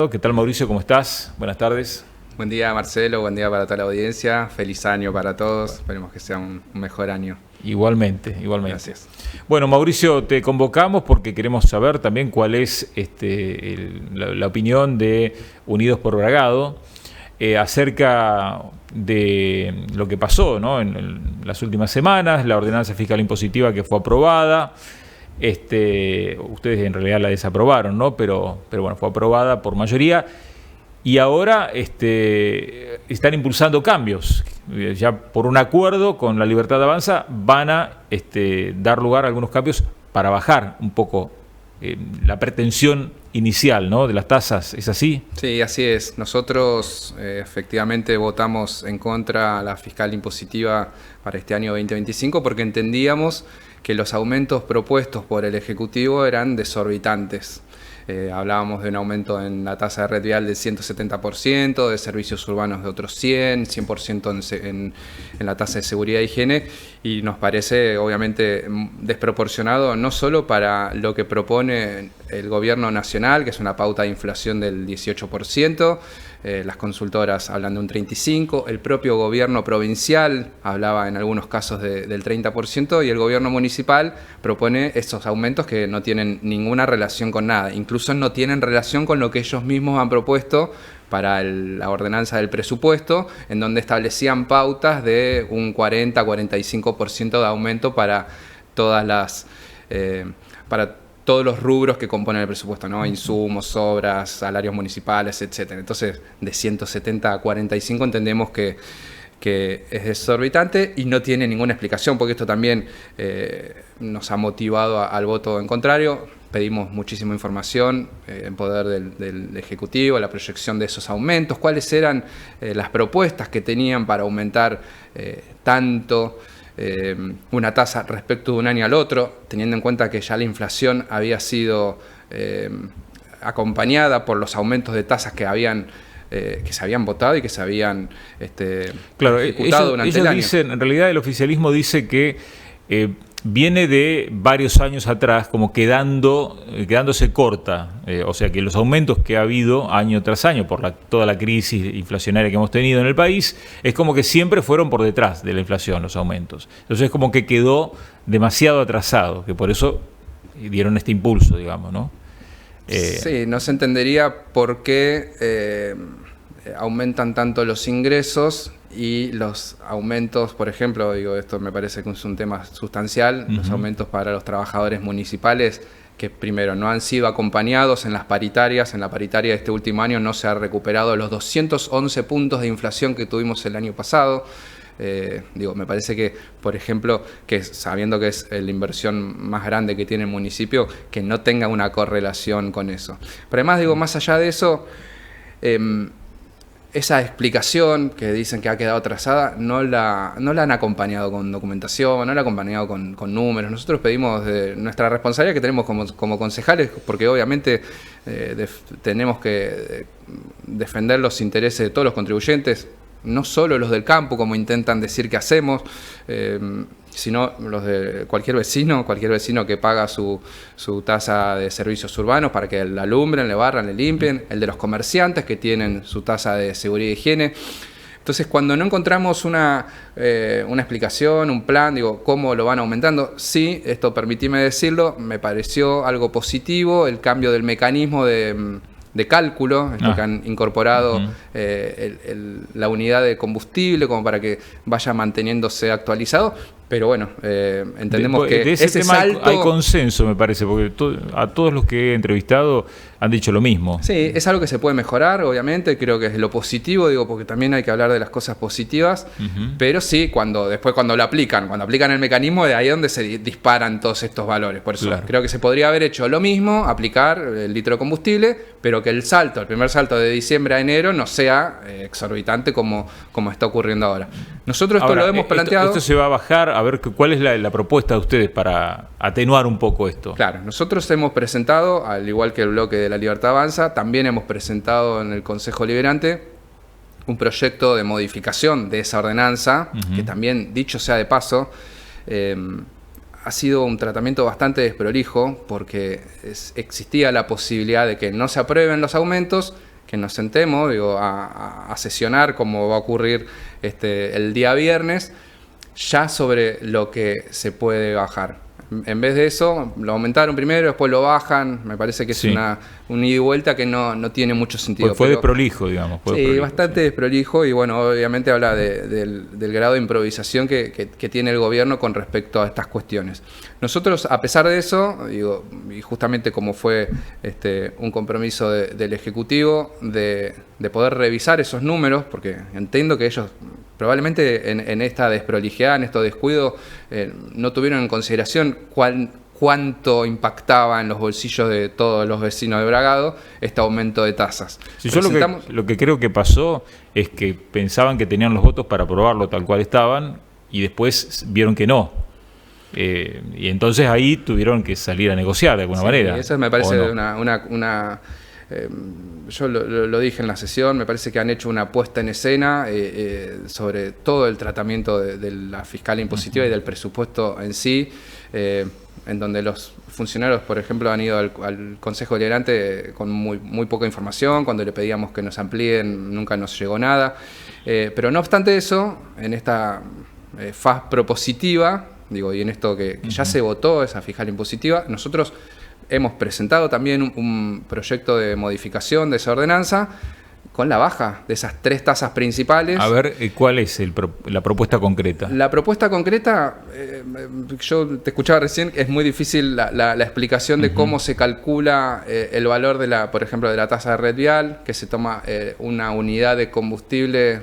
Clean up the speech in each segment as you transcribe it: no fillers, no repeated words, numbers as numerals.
¿Qué tal, Mauricio? ¿Cómo estás? Buenas tardes. Buen día, Marcelo, buen día para toda la audiencia, feliz año para todos, esperemos que sea un mejor año. Igualmente. Gracias. Bueno, Mauricio, te convocamos porque queremos saber también cuál es la opinión de Unidos por Bragado acerca de lo que pasó, ¿no? en las últimas semanas, la ordenanza fiscal impositiva que fue aprobada. Ustedes en realidad la desaprobaron, ¿no? Pero bueno, fue aprobada por mayoría y ahora están impulsando cambios. Ya por un acuerdo con la Libertad Avanza van a dar lugar a algunos cambios para bajar un poco la pretensión inicial, ¿no? De las tasas. ¿Es así? Sí, así es. Nosotros efectivamente votamos en contra de la fiscal impositiva para este año 2025 porque entendíamos que los aumentos propuestos por el Ejecutivo eran desorbitantes. Hablábamos de un aumento en la tasa de red vial del 170%, de servicios urbanos de otros 100% en la tasa de seguridad e higiene, y nos parece obviamente desproporcionado no solo para lo que propone el gobierno nacional, que es una pauta de inflación del 18%, las consultoras hablan de un 35%, el propio gobierno provincial hablaba en algunos casos del 30%, y el gobierno municipal propone estos aumentos que no tienen ninguna relación con nada, incluso no tienen relación con lo que ellos mismos han propuesto para la ordenanza del presupuesto, en donde establecían pautas de un 40-45% de aumento para todos los rubros que componen el presupuesto, ¿no? Insumos, obras, salarios municipales, etc. Entonces, de 170 a 45 entendemos que es desorbitante y no tiene ninguna explicación, porque esto también nos ha motivado al voto en contrario. Pedimos muchísima información en poder del Ejecutivo, la proyección de esos aumentos, cuáles eran las propuestas que tenían para aumentar tanto una tasa respecto de un año al otro, teniendo en cuenta que ya la inflación había sido acompañada por los aumentos de tasas que se habían votado y que se habían ejecutado durante el año. Dicen, en realidad el oficialismo dice que viene de varios años atrás como quedándose corta, o sea que los aumentos que ha habido año tras año por toda la crisis inflacionaria que hemos tenido en el país, es como que siempre fueron por detrás de la inflación los aumentos. Entonces es como que quedó demasiado atrasado, que por eso dieron este impulso, digamos, ¿no? Sí, no se entendería por qué aumentan tanto los ingresos y los aumentos, por ejemplo, esto me parece que es un tema sustancial, los aumentos para los trabajadores municipales, que primero no han sido acompañados en las paritarias. En la paritaria de este último año no se ha recuperado los 211 puntos de inflación que tuvimos el año pasado. Me parece que, por ejemplo, que sabiendo que es la inversión más grande que tiene el municipio, que no tenga una correlación con eso. Pero además, más allá de eso, esa explicación que dicen que ha quedado atrasada no la han acompañado con documentación, no la han acompañado con números. Nosotros pedimos nuestra responsabilidad que tenemos como concejales, porque obviamente tenemos que defender los intereses de todos los contribuyentes, no solo los del campo, como intentan decir que hacemos, sino los de cualquier vecino que paga su tasa de servicios urbanos para que la alumbren, le barran, le limpien, el de los comerciantes que tienen su tasa de seguridad y higiene. Entonces, cuando no encontramos una explicación, un plan, cómo lo van aumentando, sí, esto permitime decirlo, me pareció algo positivo el cambio del mecanismo de cálculo, que han incorporado la unidad de combustible como para que vaya manteniéndose actualizado, pero bueno, entendemos que de ese ese tema salto... hay consenso, me parece, porque a todos los que he entrevistado han dicho lo mismo. Sí, es algo que se puede mejorar, obviamente, creo que es lo positivo, porque también hay que hablar de las cosas positivas, pero sí, después cuando lo aplican el mecanismo, de ahí es donde se disparan todos estos valores. Por eso creo que se podría haber hecho lo mismo, aplicar el litro de combustible, pero que el primer salto de diciembre a enero no sea exorbitante como está ocurriendo ahora. Nosotros esto lo hemos planteado... Esto se va a bajar, a ver cuál es la propuesta de ustedes para atenuar un poco esto. Claro, nosotros hemos presentado, al igual que el bloque de la Libertad Avanza, también hemos presentado en el Consejo Liberante un proyecto de modificación de esa ordenanza, que también, dicho sea de paso, ha sido un tratamiento bastante desprolijo porque existía la posibilidad de que no se aprueben los aumentos, que nos sentemos, digo, a sesionar, como va a ocurrir el día viernes, ya sobre lo que se puede bajar. En vez de eso, lo aumentaron primero, después lo bajan. Me parece que es un ida y vuelta que no tiene mucho sentido. Fue desprolijo, digamos. Sí, bastante desprolijo, y bueno, obviamente habla del grado de improvisación que tiene el gobierno con respecto a estas cuestiones. Nosotros, a pesar de eso, digo, y justamente como fue un compromiso del Ejecutivo de poder revisar esos números, porque entiendo que ellos probablemente en esta desprolijidad, en estos descuidos, no tuvieron en consideración cuánto impactaba en los bolsillos de todos los vecinos de Bragado este aumento de tasas. Sí, yo lo que creo que pasó es que pensaban que tenían los votos para aprobarlo tal cual estaban y después vieron que no. Y entonces ahí tuvieron que salir a negociar de alguna manera. Eso me parece yo lo dije en la sesión, me parece que han hecho una puesta en escena sobre todo el tratamiento de la fiscal impositiva y del presupuesto en sí, en donde los funcionarios, por ejemplo, han ido al Consejo Deliberante con muy poca información. Cuando le pedíamos que nos amplíen, nunca nos llegó nada. Pero no obstante eso, en esta faz propositiva, digo, y en esto que ya se votó, esa fiscal impositiva, nosotros hemos presentado también un proyecto de modificación de esa ordenanza con la baja de esas 3 tasas principales. A ver, ¿cuál es la propuesta concreta? La propuesta concreta, yo te escuchaba recién, es muy difícil la explicación de cómo se calcula el valor por ejemplo, de la tasa de red vial, que se toma una unidad de combustible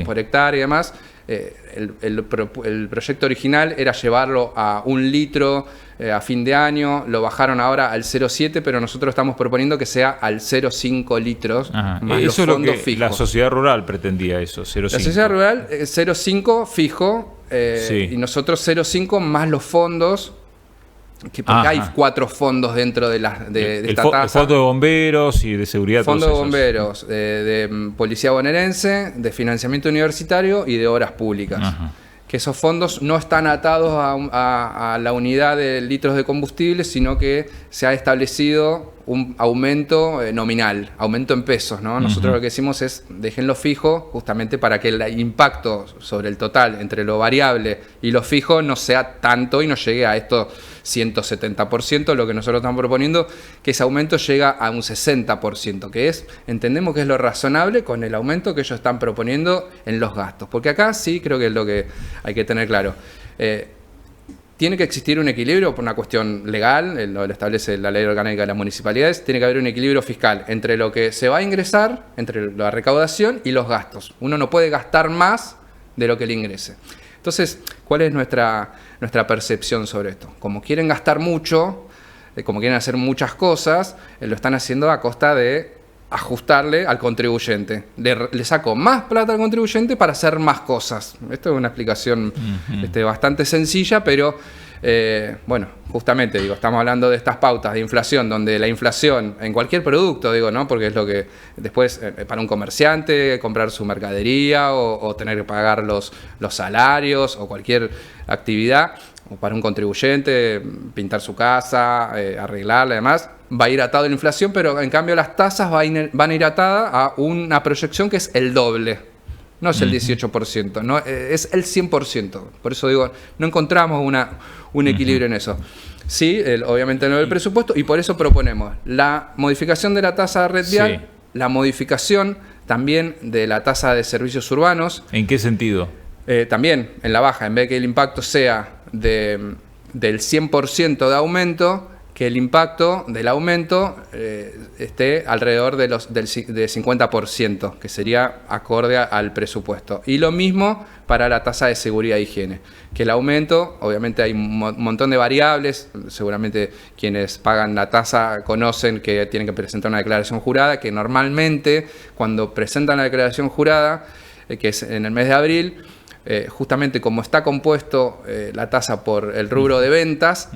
por hectárea y demás. El proyecto original era llevarlo a 1 litro a fin de año, lo bajaron ahora al 0,7, pero nosotros estamos proponiendo que sea al 0,5 litros. Más eso los fondos es lo que fijos. La sociedad rural pretendía eso, 0,5. La sociedad rural 0,5 fijo, y nosotros 0,5 más los fondos, porque hay 4 fondos dentro de esta tasa. El fondo de bomberos y de seguridad. Fondo de bomberos, de policía bonaerense, de financiamiento universitario y de obras públicas. Que esos fondos no están atados a la unidad de litros de combustible, sino que se ha establecido un aumento nominal, aumento en pesos, ¿no? Nosotros lo que decimos es déjenlo fijo, justamente para que el impacto sobre el total entre lo variable y lo fijo no sea tanto y no llegue a esto 170%, lo que nosotros estamos proponiendo, que ese aumento llega a un 60%, que entendemos que es lo razonable con el aumento que ellos están proponiendo en los gastos. Porque acá sí creo que es lo que hay que tener claro. Tiene que existir un equilibrio por una cuestión legal, lo establece la Ley Orgánica de las Municipalidades. Tiene que haber un equilibrio fiscal entre lo que se va a ingresar, entre la recaudación y los gastos. Uno no puede gastar más de lo que le ingrese. Entonces, ¿cuál es nuestra percepción sobre esto? Como quieren gastar mucho, como quieren hacer muchas cosas, lo están haciendo a costa de ajustarle al contribuyente. Le saco más plata al contribuyente para hacer más cosas. Esto es una explicación bastante sencilla, pero bueno, justamente estamos hablando de estas pautas de inflación, donde la inflación en cualquier producto, ¿no? Porque es lo que después para un comerciante comprar su mercadería o tener que pagar los salarios o cualquier actividad, o para un contribuyente pintar su casa, arreglarla y demás, va a ir atado a la inflación, pero en cambio las tasas van a ir atadas a una proyección que es el doble. No es el 18%, no, es el 100%. Por eso digo, no encontramos un equilibrio en eso. Sí, obviamente no el presupuesto, y por eso proponemos la modificación de la tasa de red vial, la modificación también de la tasa de servicios urbanos. ¿En qué sentido? También en la baja, en vez de que el impacto sea del 100% de aumento, que el impacto del aumento esté alrededor del 50%, que sería acorde al presupuesto. Y lo mismo para la tasa de seguridad e higiene, que el aumento, obviamente hay un montón de variables, seguramente quienes pagan la tasa conocen que tienen que presentar una declaración jurada, que normalmente cuando presentan la declaración jurada, que es en el mes de abril, justamente como está compuesto la tasa por el rubro de ventas,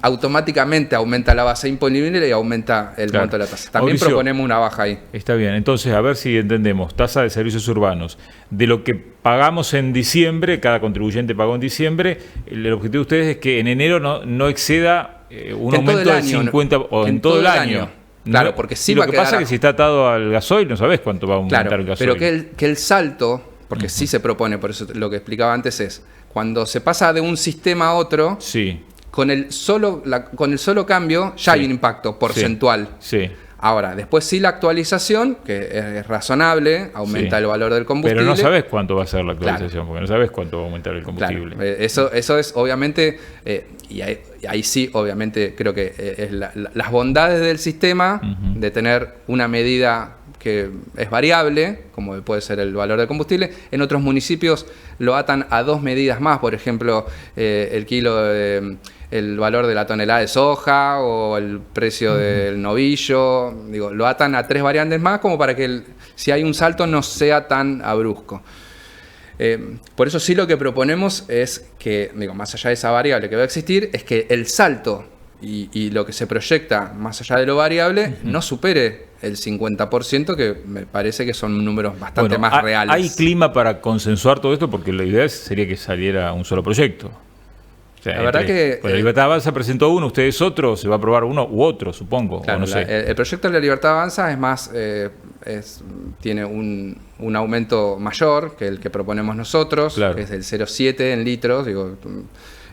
automáticamente aumenta la base imponible y aumenta el monto de la tasa. También Mauricio, proponemos una baja ahí. Está bien, entonces a ver si entendemos. Tasa de servicios urbanos. De lo que pagamos en diciembre, cada contribuyente pagó en diciembre, el objetivo de ustedes es que en enero no exceda un aumento del 50% en todo el año. Claro, porque sí lo va a que quedar... pasa es que si está atado al gasoil no sabes cuánto va a aumentar Claro, el gasoil. pero que el salto, porque sí se propone, por eso lo que explicaba antes es, cuando se pasa de un sistema a otro, Sí, con el solo cambio ya hay un impacto porcentual. sí. Ahora, después sí la actualización, que es razonable, aumenta el valor del combustible. Pero no sabes cuánto va a ser la actualización, porque no sabes cuánto va a aumentar el combustible. Claro, eso es obviamente, y ahí sí, obviamente, creo que es las bondades del sistema de tener una medida que es variable, como puede ser el valor del combustible. En otros municipios lo atan a 2 medidas más, por ejemplo, el valor de la tonelada de soja o el precio del novillo. Digo, lo atan a 3 variantes más como para que si hay un salto no sea tan abrupto. Por eso sí lo que proponemos es que, más allá de esa variable que va a existir, es que el salto y lo que se proyecta más allá de lo variable no supere el 50%, que me parece que son números bastante más reales. ¿Hay clima para consensuar todo esto? Porque la idea sería que saliera un solo proyecto. O sea, la verdad que... Pues la Libertad Avanza presentó uno, ustedes otro, se va a aprobar uno u otro, supongo. Claro, o no sé. El proyecto de la Libertad Avanza es más... tiene un aumento mayor que el que proponemos nosotros, Claro. que es del 0,7 en litros,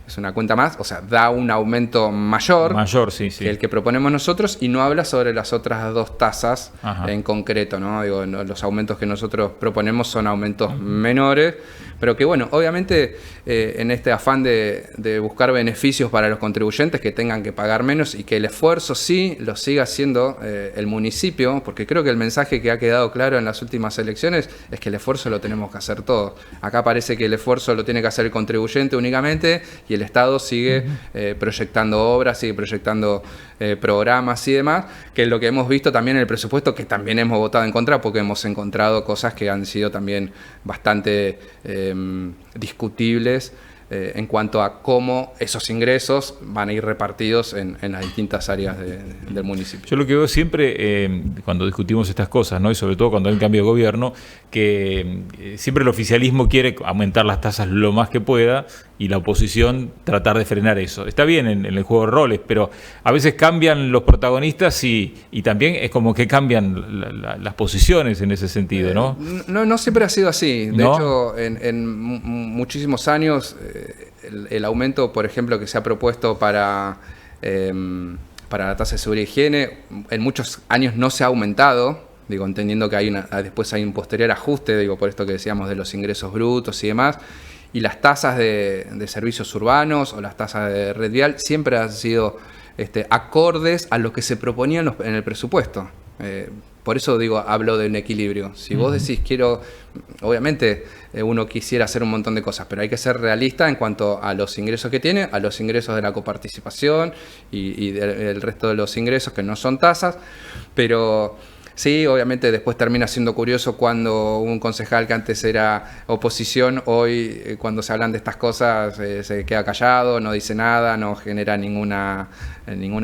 es una cuenta más, o sea, da un aumento mayor, Sí. que el que proponemos nosotros y no habla sobre las otras 2 tasas en concreto, ¿no? Los aumentos que nosotros proponemos son aumentos menores, pero que bueno, obviamente en este afán de buscar beneficios para los contribuyentes que tengan que pagar menos y que el esfuerzo sí lo siga haciendo el municipio, porque creo que el mensaje que ha quedado claro en las últimas elecciones es que el esfuerzo lo tenemos que hacer todos. Acá parece que el esfuerzo lo tiene que hacer el contribuyente únicamente y el Estado sigue proyectando obras, sigue proyectando programas y demás, que es lo que hemos visto también en el presupuesto, que también hemos votado en contra porque hemos encontrado cosas que han sido también bastante discutibles en cuanto a cómo esos ingresos van a ir repartidos en las distintas áreas del municipio. Yo lo que veo siempre cuando discutimos estas cosas, ¿no? Y sobre todo cuando hay un cambio de gobierno, que siempre el oficialismo quiere aumentar las tasas lo más que pueda y la oposición tratar de frenar eso. Está bien en el juego de roles, pero a veces cambian los protagonistas y también es como que cambian las posiciones en ese sentido, ¿no? No siempre ha sido así. De ¿No? hecho, en muchísimos años el aumento, por ejemplo, que se ha propuesto para la tasa de seguridad y higiene, en muchos años no se ha aumentado, entendiendo que después hay un posterior ajuste, por esto que decíamos de los ingresos brutos y demás, y las tasas de servicios urbanos o las tasas de red vial siempre han sido acordes a lo que se proponía en el presupuesto. Por eso hablo de un equilibrio. Si vos decís obviamente uno quisiera hacer un montón de cosas, pero hay que ser realista en cuanto a los ingresos que tiene, a los ingresos de la coparticipación y del resto de los ingresos que no son tasas, pero sí, obviamente después termina siendo curioso cuando un concejal que antes era oposición, hoy cuando se hablan de estas cosas se queda callado, no dice nada, no genera ninguna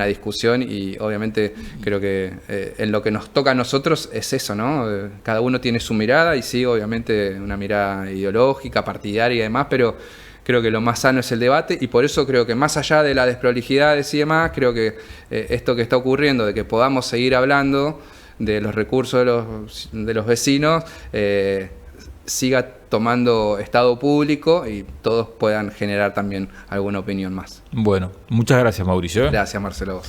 discusión y obviamente creo que en lo que nos toca a nosotros es eso, ¿no? Cada uno tiene su mirada y sí, obviamente una mirada ideológica, partidaria y demás, pero creo que lo más sano es el debate y por eso creo que más allá de las desprolijidades y demás, creo que esto que está ocurriendo, de que podamos seguir hablando de los recursos de los vecinos, siga tomando estado público y todos puedan generar también alguna opinión más. Bueno, muchas gracias, Mauricio. Gracias, Marcelo.